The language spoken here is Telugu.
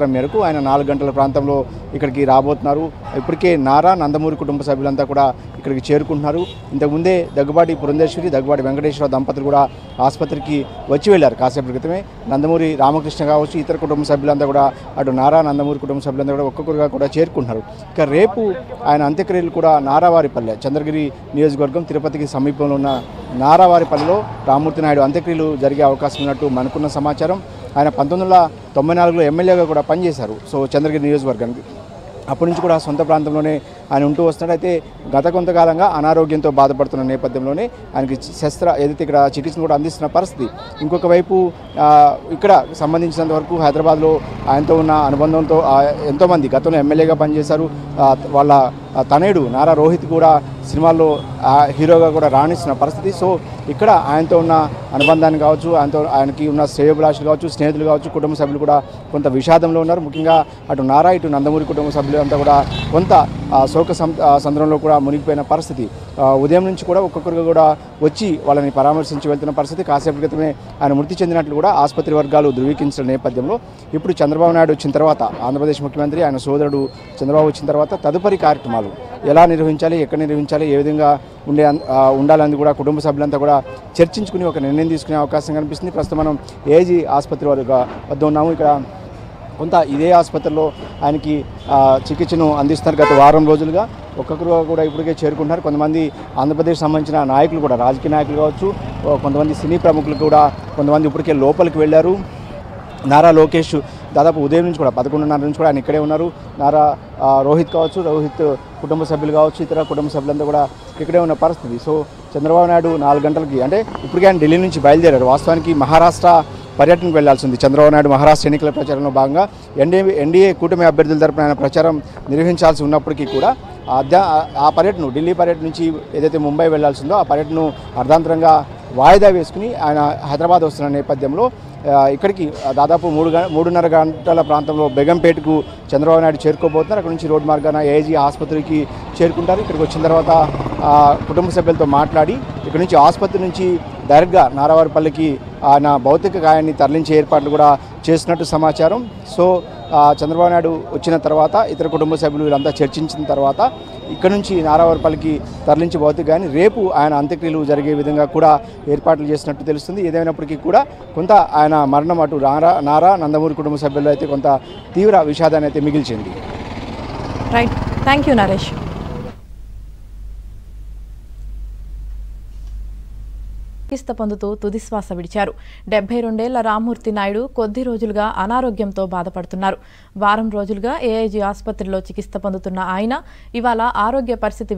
మేరకు ఆయన 4 గంటల ప్రాంతంలో ఇక్కడికి రాబోతున్నారు. ఇప్పటికే నారా నందమూరి కుటుంబ సభ్యులంతా కూడా ఇక్కడికి చేరుకుంటున్నారు. ఇంతకుముందే దగ్గుబాటి పురంధేశ్వరి, దగ్గుబాటి వెంకటేశ్వర దంపతులు కూడా ఆసుపత్రికి వచ్చి వెళ్లారు. కాసేపటి క్రితమే నందమూరి రామకృష్ణ కావచ్చు, ఇతర కుటుంబ సభ్యులంతా కూడా అటు నారా నందమూరి కుటుంబ సభ్యులంతా కూడా ఒక్కొక్కరుగా కూడా చేరుకుంటున్నారు. ఇక రేపు ఆయన అంత్యక్రియలు కూడా నారావారిపల్లె, చంద్రగిరి నియోజకవర్గం తిరుపతికి సమీపంలో ఉన్న నారావారిపల్లెలో రామ్మూర్తి నాయుడు అంత్యక్రియలు జరిగే అవకాశం ఉన్నట్టు మనకున్న సమాచారం. ఆయన 1994లో ఎమ్మెల్యేగా కూడా పనిచేశారు. సో చంద్రగిరి నియోజకవర్గానికి అప్పటి నుంచి కూడా సొంత ప్రాంతంలోనే ఆయన ఉంటూ వస్తున్నాడు. అయితే గత కొంతకాలంగా అనారోగ్యంతో బాధపడుతున్న నేపథ్యంలోనే ఆయనకి ఏదైతే ఇక్కడ చికిత్సను కూడా అందిస్తున్న పరిస్థితి. ఇంకొక వైపు ఇక్కడ సంబంధించినంత వరకు హైదరాబాద్లో ఆయనతో ఉన్న అనుబంధంతో ఎంతోమంది గతంలో ఎమ్మెల్యేగా పనిచేశారు. వాళ్ళ తనయుడు నారా రోహిత్ కూడా సినిమాల్లో హీరోగా కూడా రాణిస్తున్న పరిస్థితి. సో ఇక్కడ ఆయనతో ఉన్న అనుబంధాన్ని కావచ్చు, ఆయనకి ఉన్న శ్రేయోభిలాషులు కావచ్చు, స్నేహితులు కావచ్చు, కుటుంబ సభ్యులు కూడా కొంత విషాదంలో ఉన్నారు. ముఖ్యంగా అటు నారా ఇటు నందమూరి కుటుంబ సభ్యులు అంతా కూడా కొంత శోక సంద్రంలో కూడా మునిగిపోయిన పరిస్థితి. ఉదయం నుంచి కూడా ఒక్కొక్కరుగా కూడా వచ్చి వాళ్ళని పరామర్శించి వెళ్తున్న పరిస్థితి. కాసేపటి క్రితమే ఆయన మృతి చెందినట్లు కూడా ఆసుపత్రి వర్గాలు ధృవీకరించిన నేపథ్యంలో ఇప్పుడు చంద్రబాబు నాయుడు వచ్చిన తర్వాత, ఆంధ్రప్రదేశ్ ముఖ్యమంత్రి ఆయన సోదరుడు చంద్రబాబు వచ్చిన తర్వాత తదుపరి కార్యక్రమాలు ఎలా నిర్వహించాలి, ఎక్కడ నిర్వహించాలి, ఏ విధంగా ఉండాలని కూడా కుటుంబ సభ్యులంతా కూడా చర్చించుకుని ఒక నిర్ణయం తీసుకునే అవకాశం కనిపిస్తుంది. ప్రస్తుతం మనం ఏజీ ఆసుపత్రి వద్ద ఉన్నాము. ఇక్కడ కొంత ఇదే ఆసుపత్రిలో ఆయనకి చికిత్సను అందిస్తున్నారు. గత వారం రోజులుగా ఒక్కొక్కరు కూడా ఇప్పటికే చేరుకుంటున్నారు. కొంతమంది ఆంధ్రప్రదేశ్ సంబంధించిన నాయకులు కూడా, రాజకీయ నాయకులు కావచ్చు, కొంతమంది సినీ ప్రముఖులు కూడా కొంతమంది ఇప్పటికే లోపలికి వెళ్ళారు. నారా లోకేష్ దాదాపు ఉదయం నుంచి కూడా 11:30 నుంచి కూడా ఆయన ఇక్కడే ఉన్నారు. నారా రోహిత్ కావచ్చు, రోహిత్ కుటుంబ సభ్యులు కావచ్చు, ఇతర కుటుంబ సభ్యులంతా కూడా ఇక్కడే ఉన్న పరిస్థితి. సో చంద్రబాబు నాయుడు 4 గంటలకి, అంటే ఇప్పటికే ఆయన ఢిల్లీ నుంచి బయలుదేరారు. వాస్తవానికి మహారాష్ట్ర పర్యటనకు వెళ్లాల్సింది చంద్రబాబు నాయుడు. మహారాష్ట్ర ఎన్నికల ప్రచారంలో భాగంగా ఎన్డీఏ కూటమి అభ్యర్థుల తరపున ఆయన ప్రచారం నిర్వహించాల్సి ఉన్నప్పటికీ కూడా ఆ పర్యటన, ఢిల్లీ పర్యటన నుంచి ఏదైతే ముంబై వెళ్లాల్సిందో ఆ పర్యటనను అర్ధాంతరంగా వాయిదా వేసుకుని ఆయన హైదరాబాద్ వస్తున్న నేపథ్యంలో ఇక్కడికి దాదాపు 3:30 గంటల ప్రాంతంలో బేగంపేటకు చంద్రబాబు నాయుడు చేరుకోబోతున్నారు. అక్కడ నుంచి రోడ్డు మార్గాన ఏజీ ఆసుపత్రికి చేరుకుంటారు. ఇక్కడికి వచ్చిన తర్వాత కుటుంబ సభ్యులతో మాట్లాడి ఇక్కడ నుంచి ఆసుపత్రి నుంచి డైరెక్ట్గా నారావారిపల్లికి ఆయన భౌతిక గాయాన్ని తరలించే ఏర్పాట్లు కూడా చేసినట్టు సమాచారం. సో చంద్రబాబు నాయుడు వచ్చిన తర్వాత ఇతర కుటుంబ సభ్యులు వీళ్ళంతా చర్చించిన తర్వాత ఇక్కడ నుంచి నారావారిపల్లికి తరలించి భౌతిక గాయాన్ని రేపు ఆయన అంత్యక్రియలు జరిగే విధంగా కూడా ఏర్పాట్లు చేసినట్టు తెలుస్తుంది. ఏదైనప్పటికీ కూడా కొంత ఆయన మరణం అటు నారా నందమూరి కుటుంబ సభ్యులు అయితే కొంత తీవ్ర విషాదాన్ని అయితే మిగిల్చింది. Right, thank you Naresh. చికిత్స పొందుతూ తుదిశ్వాస విడిచారు. 72 ఏళ్ల రామ్మూర్తి నాయుడు కొద్ది రోజులుగా అనారోగ్యంతో బాధపడుతున్నారు. వారం రోజులుగా ఏఐజీ ఆసుపత్రిలో చికిత్స పొందుతున్న ఆయన ఇవాళ ఆరోగ్య పరిస్థితి